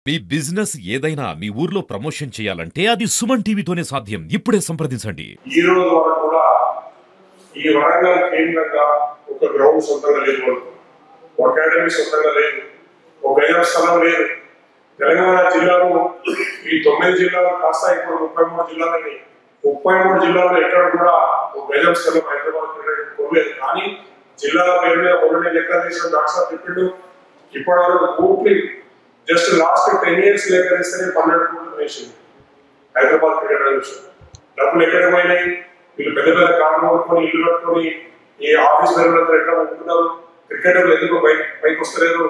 మీ business ఏదైనా మీ ఊర్లో promotion చేయాలంటే అది సుమన్ టీవీతోనే సాధ్యం. ఇప్పుడే సంప్రదించండి. ఈ రోజు వరకు కూడా ఈ వరంగల్ కేంద్రంగా ఒక గ్రౌండ్ సొంతంగా లేదు, ఒక అకాడమీ సొంతంగా లేదు, ఒక గైన స్థలం లేదు. తెలంగాణ జిల్లాలో ఈ 9 జిల్లాలు కాస్త ఇప్పుడు 33 జిల్లాలని 33 జిల్లాల్లో ఎక్కడ కూడా ఒక గైన స్థలం హైదరాబాద్ కొనలేదు. కానీ జిల్లాల పేరు మీద మొదటి లెక్క తీసిన డాక్టర్ చెప్పిండు. ఇప్పటి వరకు పూర్తి జస్ట్ లాస్ట్ 10 years లెక్క తీస్తేనే 12 కోట్లు వేసింది హైదరాబాద్ క్రికెట్ అసోసియేషన్. డబ్బులు ఎక్కడ పోయినాయి? వీళ్ళు పెద్ద పెద్ద కార్లు కొనుక్కొని ఇల్లు కట్టుకొని ఈ ఆఫీస్ పేరులంతా ఎక్కడ ఉంటున్నారు? క్రికెటర్లు ఎందుకు పైకి వస్తలేరు?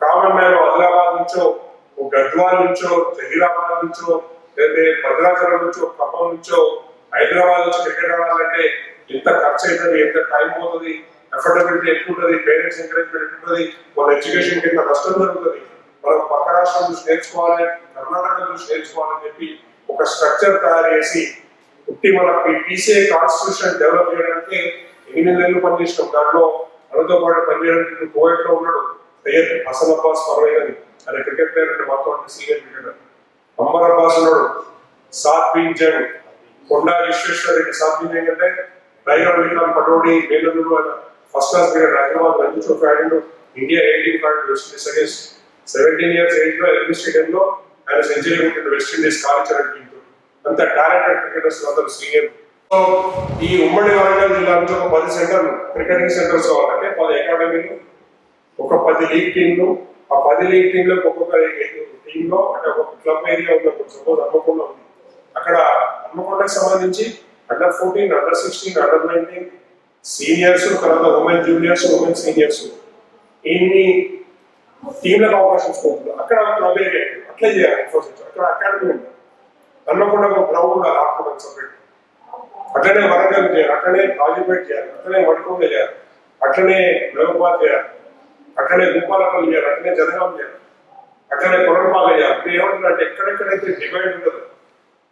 కామన్ మ్యాన్ ఆదిలాబాద్ నుంచో, గద్వాల్ నుంచో, జహీరాబాద్ నుంచో, లేదా భద్రాచలం నుంచో, ఖమ్మం నుంచో హైదరాబాద్ నుంచి క్రికెట్ ఆడాలంటే ఎంత ఖర్చు అవుతుంది, ఎంత టైం పోతుంది, అఫోర్డబిలిటీ ఎక్కువ ఉంటుంది, పేరెంట్స్ ఎంకరేజ్మెంట్ ఉంటుంది, వాళ్ళ ఎడ్యుకేషన్ కింద నష్టం జరుగుతుంది. మనం పక్క రాష్ట్రం చూసి నేర్చుకోవాలి, కర్ణాటక చూసి నేర్చుకోవాలని చెప్పి ఒక స్ట్రక్చర్ తయారు చేసి మన పీసీఐ కాన్స్టిట్యూషన్ డెవలప్ చేయడానికి 8 నెలలు పనిచేసినాం. దాంట్లో మనతో పాటు పనిచేయడానికి కోవిడ్ లో ఉన్నాడు సయ్యద్ హసన్ అబ్బాస్ పర్వేజ్ అని, ఆయన క్రికెట్ ప్లేయర్ మాతో అంటే సీనియర్ క్రికెటర్. అంబర్ అబ్బాస్ ఉన్నాడు, సాత్విక్ జంగ్, కొండా విశ్వేశ్వర రెడ్డి. సాత్విక్ జంగ్ అంటే టైగర్ అలీ ఖాన్ పటోడి మేనల్లుడు, ఆయన first class cricket Hyderabad Ranji trophy ఆడిండు. ఇండియా 18 కార్డు West Indies against 17 years age లో ఎల్బీ స్టేడియం లో ఆయన సెంచరీ కొట్టిండు వెస్ట్ ఇండీస్ కాలిచరడ్ టీమ్. అంత టాలెంటెడ్ క్రికెటర్స్ అందరూ సీనియర్. సో ఈ ఉమ్మడి వరంగల్ జిల్లాలో ఒక 10 సెంటర్లు క్రికెటింగ్ సెంటర్స్ కావాలంటే 10 అకాడమీలు, ఒక 10 లీగ్ టీంలు. ఆ 10 లీగ్ టీంలో ఒక్కొక్క టీంలో అంటే ఒక క్లబ్ ఏరియా ఉంది. సపోజ్ హన్మకొండ ఉంది, అక్కడ హన్మకొండకి సంబంధించి అండర్ 14, అండర్ 16, అండర్ 19 సీనియర్స్, తర్వాత ఉమెన్ జూనియర్స్, ఉమెన్ సీనియర్స్, ఇన్ని టీంలకు అవకాశం ఇస్తుంది. అక్కడ క్లబ్ ఏరియా అట్లే చేయాలి ఇన్ఫ్రాస్ట్రక్చర్. అక్కడ అకాడమీ ఉంది, హన్మకొండ ఒక గ్రౌండ్ ఉండాలి ఆడుకోవడానికి సపరేట్. అట్లనే వరంగల్ చేయాలి, అట్లనే కాజీపేట చేయాలి, అట్లనే వడికొండ చేయాలి, అట్లనే మహబూబాద్ చేయాలి, అట్లనే గుప్పాలపల్లి చేయాలి, అట్లనే జనగాం చేయాలి, అట్లనే కొనపాల చేయాలి. ఇప్పుడు ఏమంటున్నారంటే ఎక్కడెక్కడైతే డివైడ్ ఉండదు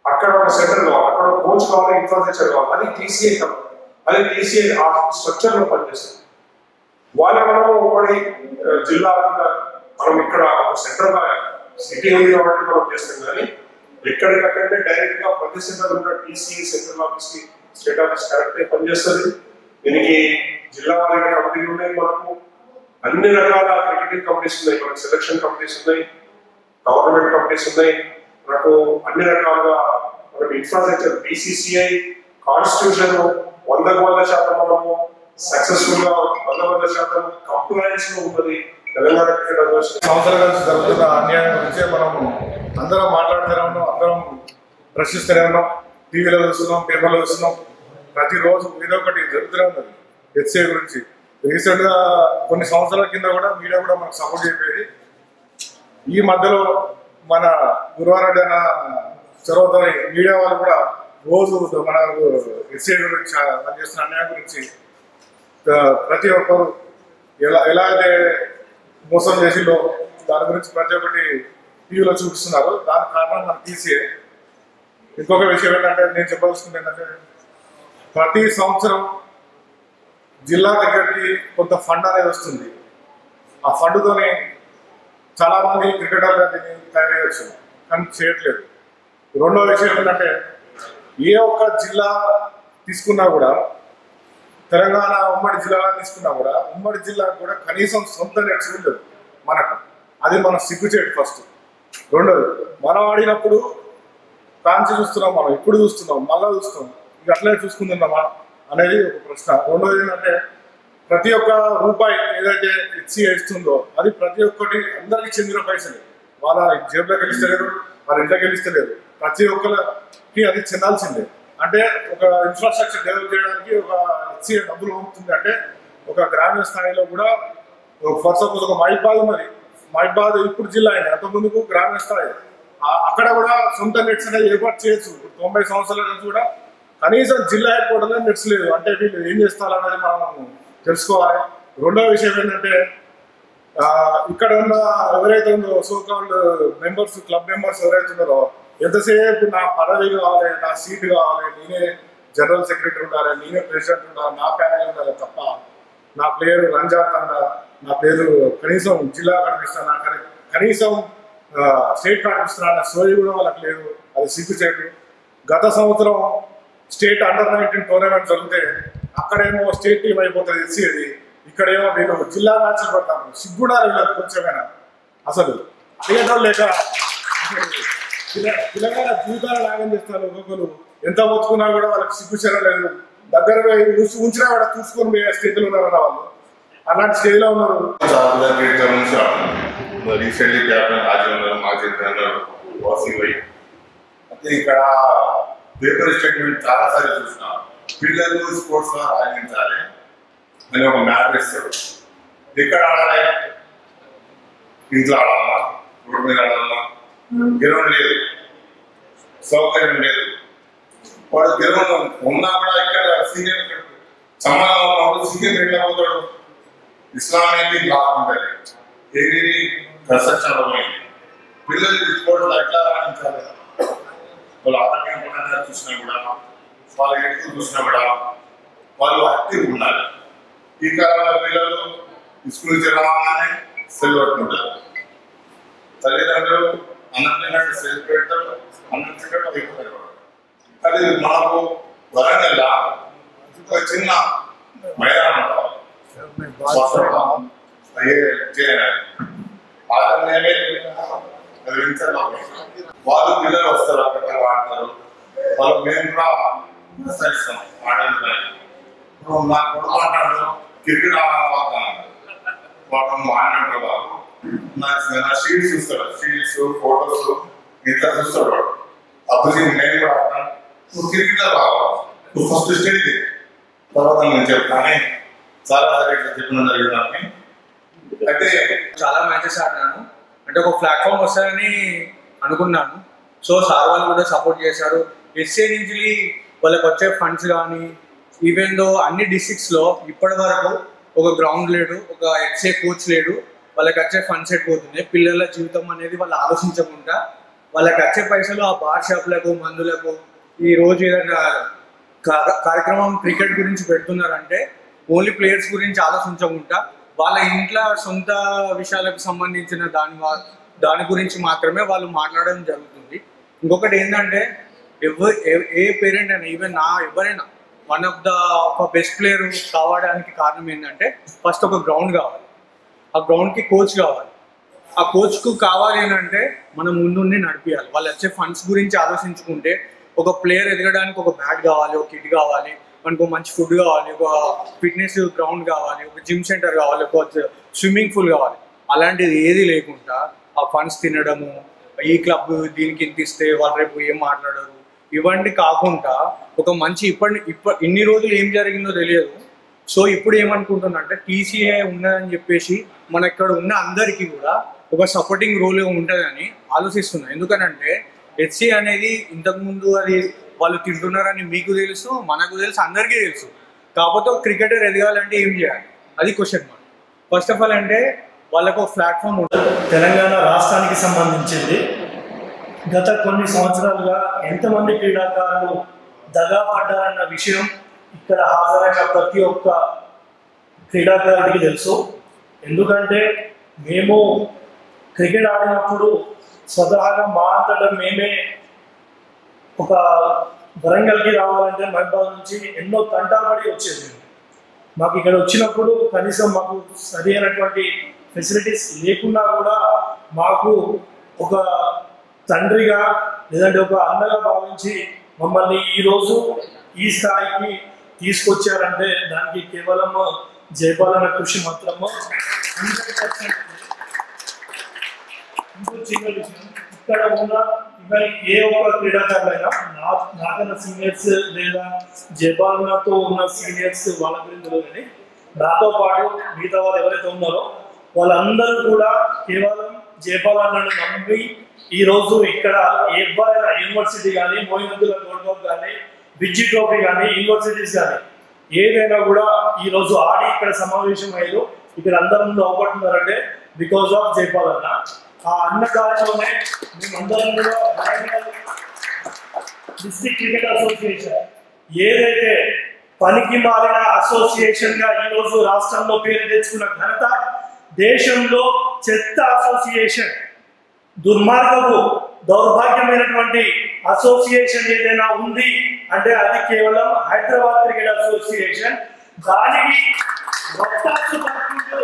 అక్కడ ఒక సెంటర్ కావాలి, అక్కడ ఒక కోచ్ కావాలి, ఇన్ఫ్రాస్ట్రక్చర్ కావాలి. అది టీసీఐ కావాలి. అది టీసీఐ ఆ స్ట్రక్చర్ లో పనిచేస్తుంది. వాళ్ళ మనం ఒకటి జిల్లా మనం ఇక్కడ ఒక సెంటర్ సిటీ ఉంది కాబట్టి మనం చేస్తాం. కానీ ఎక్కడికక్కడే డైరెక్ట్ గా ప్రతి సెంటర్ ఉన్న టీసీఐ సెంట్రల్ ఆఫీస్ కి స్టేట్ ఆఫీస్ కరెక్ట్ పనిచేస్తుంది. దీనికి జిల్లా వారీగా కమిటీలు ఉన్నాయి. మనకు అన్ని రకాల క్రికెటింగ్ కమిటీస్ ఉన్నాయి, మనకు సెలక్షన్ కమిటీస్ ఉన్నాయి, గవర్నమెంట్ కమిటీస్ ఉన్నాయి. మనకు అన్ని రకాలుగా మనకు ఇన్ఫ్రాస్ట్రక్చర్ బీసీసీఐ కాన్స్టిట్యూషన్ 100% మనము సక్సెస్ఫుల్ గా 100% కంప్లైన్స్ లో ఉంటుంది. తెలంగాణ క్రికెట్ అసోసియేషన్ సంవత్సరాల నుంచి జరుగుతున్న అన్యాయం గురించి మనము అందరం మాట్లాడుతూనే ఉన్నాం, అందరం ప్రశ్నిస్తూనే ఉన్నాం, టీవీలో చూస్తున్నాం, పేపర్లో చూస్తున్నాం. ప్రతిరోజు ఏదో ఒకటి జరుగుతూనే ఉన్నది హెచ్సిఐ గురించి. రీసెంట్ గా కొన్ని సంవత్సరాల కింద కూడా మీడియా కూడా మనకు సపోర్ట్ చెప్పేది. ఈ మధ్యలో మన గురువారెడ్డి అన్న చొరవతో మీడియా వాళ్ళు కూడా రోజు మన హెచ్సిఐ గురించి మనం చేస్తున్న అన్యాయం గురించి ప్రతి ఒక్కరు ఎలా అయితే మోసం చేసిందో దాని గురించి ప్రతి ఒక్కటి టీవీలో చూపిస్తున్నారు. దానికి కారణం మన టీసీఏ. ఇంకొక విషయం ఏంటంటే నేను చెప్పాల్సింది ఏంటంటే ప్రతి సంవత్సరం జిల్లా దగ్గరికి కొంత ఫండ్ అనేది వస్తుంది. ఆ ఫండ్తోనే చాలామంది క్రికెటర్లు తయారు చేయవచ్చు, కానీ చేయట్లేదు. రెండో విషయం ఏంటంటే ఏ ఒక్క జిల్లా తీసుకున్నా కూడా, తెలంగాణ ఉమ్మడి జిల్లాలో తీసుకున్నా కూడా ఉమ్మడి జిల్లాకు కూడా కనీసం సొంత నెట్స్ లేదు మనకు. అది మనం సిగ్గుచేటు ఫస్ట్. రెండోది మనం ఆడినప్పుడు కాంచి చూస్తున్నాం, మనం ఇప్పుడు చూస్తున్నాం, మళ్ళా చూస్తున్నాం, ఇక అట్లనే చూసుకుంటున్నామా అనేది ఒక ప్రశ్న. రెండోది ఏంటంటే ప్రతి ఒక్క రూపాయి ఏదైతే హెచ్సిఐ ఇస్తుందో అది ప్రతి ఒక్కటి అందరికీ చెందిన పైసలు. వాళ్ళ జేబులోకి వెళ్ళిస్తలేరు, వాళ్ళ ఇంట్లోకి వెళ్ళిస్తలేరు, ప్రతి ఒక్కరికి అది చెందాల్సిందే. అంటే ఒక ఇన్ఫ్రాస్ట్రక్చర్ డెవలప్ చేయడానికి ఒక హెచ్సిఐ డబ్బులు పంపుతుంది. అంటే ఒక గ్రామీణ స్థాయిలో కూడా ఫర్ సపోజ్ ఒక మహిబాద్ ఉన్నది, మహిబాద్ ఇప్పుడు జిల్లా అయింది, అంతకుముందుకు గ్రామీణ స్థాయి. అక్కడ కూడా సొంత నెట్స్ అనేది ఏర్పాటు చేయొచ్చు. 90 సంవత్సరాల నుంచి కూడా కనీసం జిల్లా హెడ్ క్వార్టర్లో నెట్స్ లేదు. అంటే వీళ్ళు ఏం చేస్తారనేది మనం తెలుసుకోవాలి. రెండో విషయం ఏంటంటే ఇక్కడ ఉన్న ఎవరైతే ఉందో సోకాల్డ్ మెంబర్స్, క్లబ్ మెంబర్స్ ఎవరైతే ఉన్నారో ఎంతసేపు నా పదవి కావాలి, నా సీట్ కావాలి, నేనే జనరల్ సెక్రటరీ ఉండాలి, నేనే ప్రెసిడెంట్ ఉండాలి, నా ప్యానల్ ఉండాలి తప్ప నా పేరు రంజాన్ తండ, నా పేరు కనీసం జిల్లా కనిపిస్తాను, కనీసం స్టేట్ కానిపిస్తున్నా సోయి కూడా వాళ్ళకి లేదు. అది సిగ్గుచేటు. గత సంవత్సరం స్టేట్ అండర్-19 టోర్నమెంట్ జరిగితే అక్కడేమో స్టేట్ టీం అయిపోతుంది ఎస్సీది, ఇక్కడేమో మీరు జిల్లా మ్యాచ్లు పెడతాము. సిగ్గుడా లేదు కొంచెమైనా. అసలు అడిగేటోళ్ళు లేక తెలంగాణ జీవితాలు లాగం చేస్తారు. ఒక్కొక్కరు ఎంత మొత్తుకున్నా కూడా వాళ్ళకి సిగ్గు చేయలేదు. దగ్గర ఉంచినా కూడా చూసుకొని మీ స్థితిలో ఉన్నారన్న వాళ్ళు. అలాంటి స్టేజ్లో ఉన్నారు. రీసెంట్లీ క్యాప్టెన్ రాజేంద్ర మాజీ ట్రైనర్ వాసింగ్ వై అంటే ఇక్కడ పేపర్ స్టేట్మెంట్ చాలాసార్లు చూసిన పిల్లలు స్పోర్ట్స్ లో రాణించాలి అని ఒక మ్యాటర్ ఇస్తాడు. ఎక్కడ ఆడాలి? ఇంట్లో ఆడాలా, రోడ్డు మీద ఆడాలా? గ్రౌండ్ లేదు, సౌకర్యం లేదు. వాడు గ్రౌండ్ ఉన్నా కూడా ఇక్కడ సీనియర్ సమాజంలో ఉన్నప్పుడు సీనియర్ ఎట్లా పోతాడు? ఇస్లామిక్ లా ఉంటుంది, ఏది కన్స్ట్రక్షన్ పోయింది. పిల్లలు స్పోర్ట్స్ ఎట్లా రాణించాలి? వాళ్ళు ఆరోగ్యం కూడా చూసినా కూడా, వాళ్ళ ఎడుకు చూసినా కూడా వాళ్ళు యాక్టివ్ ఉండాలి. ఈ కాలంలో పిల్లలు స్కూల్ నుంచి రాగానే సెల్ పట్టుకుంటారు. తల్లిదండ్రులు అన్నం తిన్నట్టు సెల్ పెడతారు, అన్నం తిన్నట్టు అయిపోతారు. అది మనకు వరంగల్ ఒక చిన్న మైదానం కావాలి. వాళ్ళు పిల్లలు వస్తారు, అక్కడ ఆడతారు. వాళ్ళు మేము కూడా ప్రోత్సహిస్తాం ఆడడానికి. నా కొడుకు అంటాడు క్రికెట్ ఆడాలి, వాళ్ళు ఆడినట్టు బాబు నా షీట్స్ చూస్తాడు, షీట్స్ ఫోటోస్ ఇంట్లో చూస్తాడు. వాడు అప్పుడు నేను కూడా ఆడతాను, నువ్వు క్రికెట్ రావాలి, నువ్వు ఫస్ట్ స్టేజ్ తర్వాత నేను చెప్తాను. చాలా సరిగ్గా చెప్పడం జరిగిందని. అయితే చాలా మ్యాచెస్ ఆడినాను, అంటే ఒక ప్లాట్ఫామ్ వస్తుందని అనుకున్నాను. సో సార్ వాళ్ళు కూడా సపోర్ట్ చేశారు. ఎస్ఏ నుంచి వాళ్ళకి వచ్చే ఫండ్స్ కానీ, ఈవెన్ దో అన్ని డిస్ట్రిక్ట్స్లో ఇప్పటి వరకు ఒక గ్రౌండ్ లేడు, ఒక ఎస్ఏ కోచ్ లేడు. వాళ్ళకి వచ్చే ఫండ్స్ ఎక్కువవుతున్నాయి. పిల్లల జీవితం అనేది వాళ్ళు ఆలోచించకుండా వాళ్ళకి వచ్చే పైసలు ఆ బార్ షాప్లకు, మందులకు, ఈ రోజు ఏదైనా కార్యక్రమం క్రికెట్ గురించి పెడుతున్నారంటే ఓన్లీ ప్లేయర్స్ గురించి ఆలోచించకుండా వాళ్ళ ఇంట్లో సొంత విషయాలకు సంబంధించిన దాని గురించి మాత్రమే వాళ్ళు మాట్లాడడం జరుగుతుంది. ఇంకొకటి ఏంటంటే ఏ పేరెంట్ అయినా, ఈవెన్ ఎవరైనా వన్ ఆఫ్ ద ఒక బెస్ట్ ప్లేయర్ కావడానికి కారణం ఏంటంటే ఫస్ట్ ఒక గ్రౌండ్ కావాలి, ఆ గ్రౌండ్కి కోచ్ కావాలి. ఆ కోచ్కు కావాలి అంటే మనం ముందుండి నడిపించాలి. వాళ్ళు వచ్చే ఫండ్స్ గురించి ఆలోచించుకుంటే ఒక ప్లేయర్ ఎదగడానికి ఒక బ్యాట్ కావాలి, ఒక కిట్ కావాలి, మనకు మంచి ఫుడ్ కావాలి, ఒక ఫిట్నెస్ గ్రౌండ్ కావాలి, ఒక జిమ్ సెంటర్ కావాలి, ఒక స్విమ్మింగ్ పూల్ కావాలి. అలాంటిది ఏది లేకుండా ఆ ఫండ్స్ తినడము, ఈ క్లబ్ దీనికి ఇంత ఇస్తే వాళ్ళు రేపు ఏం మాట్లాడరు, ఇవన్నీ కాకుండా ఒక మంచి ఇన్ని రోజులు ఏం జరిగిందో తెలియదు. సో ఇప్పుడు ఏమనుకుంటున్నా అంటే టీసీఏ ఉన్నదని చెప్పేసి మన ఇక్కడ ఉన్న అందరికీ కూడా ఒక సపోర్టింగ్ రోల్ ఉంటుందని ఆలోచిస్తున్నా. ఎందుకనంటే హెచ్సి అనేది ఇంతకుముందు అది వాళ్ళు తింటున్నారని మీకు తెలుసు, మనకు తెలుసు, అందరికీ తెలుసు. కాకపోతే క్రికెటర్ ఎదగాలంటే ఏం చేయాలి, అది question mark. First of all అంటే వాళ్ళకు ఒక ప్లాట్ఫామ్ ఉంటుంది. తెలంగాణ రాష్ట్రానికి సంబంధించింది. గత కొన్ని సంవత్సరాలుగా ఎంతమంది క్రీడాకారులు దగా పడ్డారన్న విషయం ఇక్కడ హాజరైన ప్రతి ఒక్క క్రీడాకారుడికి తెలుసు. ఎందుకంటే మేము క్రికెట్ ఆడినప్పుడు స్వతహాగా మా అంతటా మేమే ఒక వరంగల్కి రావాలంటే మహబాద్ నుంచి ఎన్నో తంటాబడి వచ్చేది. మాకు ఇక్కడ వచ్చినప్పుడు కనీసం మాకు సరి అయినటువంటి ఫెసిలిటీస్ లేకున్నా కూడా మాకు ఒక తండ్రిగా లేదంటే ఒక అన్నగా భావించి మమ్మల్ని ఈరోజు ఈ స్థాయికి తీసుకొచ్చారంటే దానికి కేవలం జయపాలన కృషి మాత్రము 100%. ఇంకో చిన్న విషయం, ఇక్కడ ఉన్న ఏ ఒక్క క్రీడాకారులైనా నాకన్నా సీనియర్స్ లేదా జయపాలనతో ఉన్న సీనియర్స్ వాళ్ళ గురించి తెలియదు, కానీ నాతో పాటు మిగతా వాళ్ళు ఎవరైతే ఉన్నారో వాళ్ళందరూ కూడా కేవలం జయపాలనను నమ్మి ఈరోజు ఇక్కడ ఎవరైనా యూనివర్సిటీ కానీ, మోయినద్దుల గోల్డ్ కప్ కానీ, విజ్జి ట్రోఫీ కానీ, యూనివర్సిటీస్ కానీ ఏదైనా కూడా ఈరోజు ఆడి ఇక్కడ సమావేశం అయ్యారు, ఇక్కడ అందరి ముందు అవపడుతున్నారంటే బికాస్ ఆఫ్ జయపాలన్న. ఆ అన్న కాలంలోనే మేమందరం కూడా డిస్ట్రిక్ట్ క్రికెట్ అసోసియేషన్ ఏదైతే పనికి మారిన అసోసియేషన్గా ఈరోజు రాష్ట్రంలో పేరు తెచ్చుకున్న ఘనత, దేశంలో చెత్త అసోసియేషన్ దుర్మార్గపు దౌర్భాగ్యమైనటువంటి అసోసియేషన్ ఏదైనా ఉంది అంటే అది కేవలం హైదరాబాద్ క్రికెట్ అసోసియేషన్. దానికి వత్తాసు పడుకుంటూ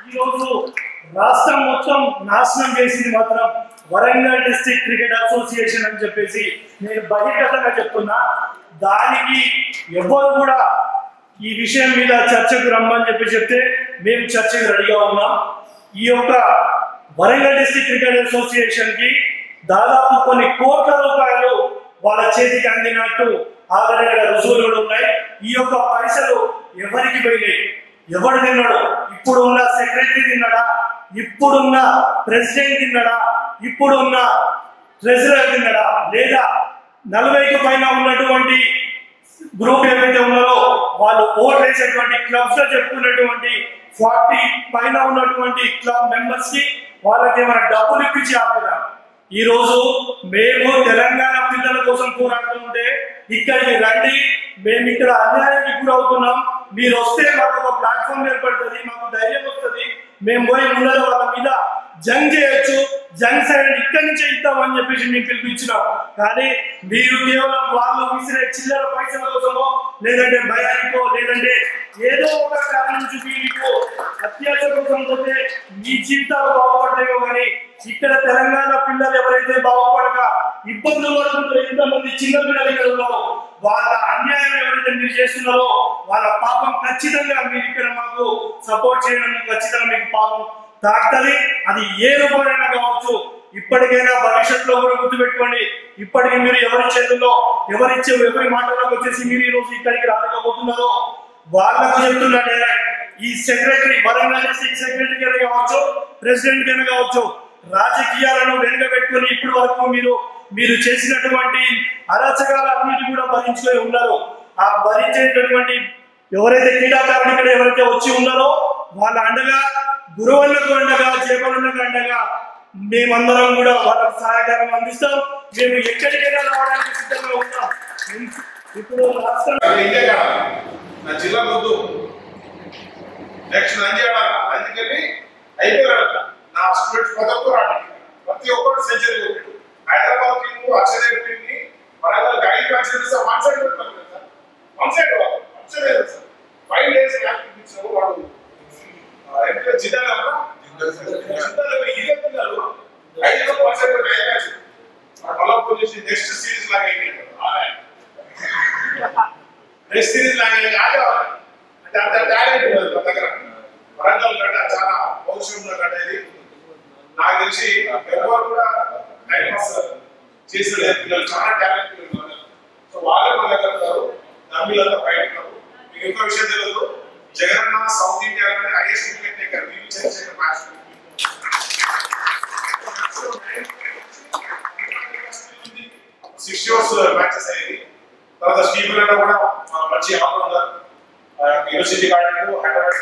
ఈరోజు రాష్ట్రం మొత్తం నాశనం చేసింది మాత్రం వరంగల్ డిస్ట్రిక్ట్ క్రికెట్ అసోసియేషన్ అని చెప్పేసి నేను బహిర్గతంగా చెప్తున్నా. దానికి ఎవరు కూడా ఈ విషయం మీద చర్చకు రమ్మని చెప్తే మేము చర్చకు రెడీగా ఉన్నాం. ఈ యొక్క వరంగల్ డిస్ట్రిక్ట్ క్రికెట్ అసోసియేషన్ కి దాదాపు కొన్ని కోట్ల రూపాయలు వాళ్ళ చేతికి అందినట్టు ఆల్రెడీ రుజువులు కూడా ఉన్నాయి. ఈ యొక్క పైసలు ఎవరికి పోయినాయి, ఎవరు తిన్నాడు, ఇప్పుడు ఉన్న సెక్రటరీ తిన్నాడా, ఇప్పుడున్న ప్రెసిడెంట్ తిన్నాడా, ఇప్పుడున్న ట్రెజరర్ తిన్నాడా, లేదా 40కి పైన ఉన్నటువంటి గ్రూప్ ఏవైతే ఉన్నారో వాళ్ళు ఓట్ వేసేటువంటి క్లబ్స్ లో చెప్పుకున్నటువంటి 40 పైన ఉన్నటువంటి క్లబ్ మెంబర్స్ కి వాళ్ళకి ఏమైనా డబ్బులు ఇప్పించి ఆపినా. ఈ రోజు మేము తెలంగాణ పిల్లల కోసం పోరాడుతుంటే ఇక్కడికి రండి, మేము ఇక్కడ అన్యాయానికి గురవుతున్నాం, మీరు వస్తే మాకు ఒక ప్లాట్ఫామ్ ఏర్పడుతుంది, మాకు ధైర్యం వస్తుంది, మేము పోయి ముందర వాళ్ళ మీద జంగ్ చేయొచ్చు, జంగ్ సైడ్ ఇక్కడి నుంచే ఇద్దామని చెప్పేసి మేము పిలిపించినాం. కానీ మీరు కేవలం వాళ్ళు విసిరే చిల్లర పైసల కోసమో లేదంటే భయానికో లేదంటే ఏదో ఒక కారణం చూపి మీకు అత్యాశ కోసం పోతే మీ జీవితాలు బాగుపడతాయో కానీ ఇక్కడ తెలంగాణ పిల్లలు ఎవరైతే బాగుపడక ఇబ్బందులు పడుతుందో ఎంతమంది చిన్న పిల్లలు ఇక్కడ ఉన్నారో వాళ్ళ అన్యాయం ఎవరైతే మీరు చేస్తున్నారో వాళ్ళ పాపం ఖచ్చితంగా మీరు ఇక్కడ మాకు సపోర్ట్ చేయడం ఖచ్చితంగా మీకు పాపం తాకుతుంది. అది ఏ రూపమైనా కావచ్చు. ఇప్పటికైనా భవిష్యత్తులో కూడా గుర్తుపెట్టుకోండి, ఇప్పటికి మీరు ఎవరి చేతుల్లో ఎవరి మాటలోకి వచ్చేసి మీరు ఈ రోజు ఇక్కడికి రాలేకపోతున్నారో వాళ్ళకు చెప్తున్నా డైరెక్ట్ ఈ సెక్రటరీ వరంగల్ డిస్ట్రిక్ట్ సెక్రటరీ కైనా కావచ్చు, ప్రెసిడెంట్ కైనా కావచ్చు, రాజకీయాలను వెనుక పెట్టుకుని ఇప్పటి వరకు మీరు చేసినటువంటి అరాచకాలన్నిటి కూడా భరించుకొని ఉన్నారు. ఆ భరించేటటువంటి ఎవరైతే క్రీడాకారులు ఇక్కడ ఎవరైతే వచ్చి ఉన్నారో వాళ్ళ అండగా గురువులకు అండగా జయపరులకు అండగా మేమందరం కూడా వాళ్ళకు సహాయకారం అందిస్తాం. మేము ఎక్కడికైనా రావడానికి సిద్ధంగా ఉంటాం. ఇప్పుడు రాష్ట్రం నా జిల్లా వద్దు, నెక్స్ట్ నంద్యాల అందుకని అయిపోయాడు. నా స్టూడెంట్స్ ప్రతి ఒక్కరు సెంచరీ కొట్టాడు. హైదరాబాద్ టీము అక్షయ టీమ్ని Warangal guide concept one side పెడతారు కదా sir, one side sir 5 days camp ఇచ్చిన వాడు జిల్లాలో ఇదే పిల్లలు 5 వన్ సైడ్ మ్యాచ్ మళ్ళీ పొజిషన్ నెక్స్ట్ సిరీస్ లాగా నెక్స్ట్ సిరీస్ లాగా ఆగేవాళ్ళు అంటే అంత టాలెంట్ ఉన్నది మా దగ్గర. వరంగల్ గడ్డ చాలా భవిష్యత్తు ఉన్న గడ్డ ఇది. నాకు తెలిసి ఎవరు కూడా టైం పాస్ చేసిన పిల్లలు చాలా టాలెంట్ ఉన్నారు. సో వాళ్ళే మన దగ్గర ఉన్నారు, నమ్మిలంతా బయట ఉన్నారు. మీకు ఇంకో విషయం తెలియదు, జగన్ సౌత్ ఇండియాలోనే highest wicket taker Chandrasekhar match 6 years matches అయ్యేది. తర్వాత స్టీఫెన్ కూడా మంచి ఆఫర్ ఉన్నారు, యూనివర్సిటీ కార్డు హైదరాబాద్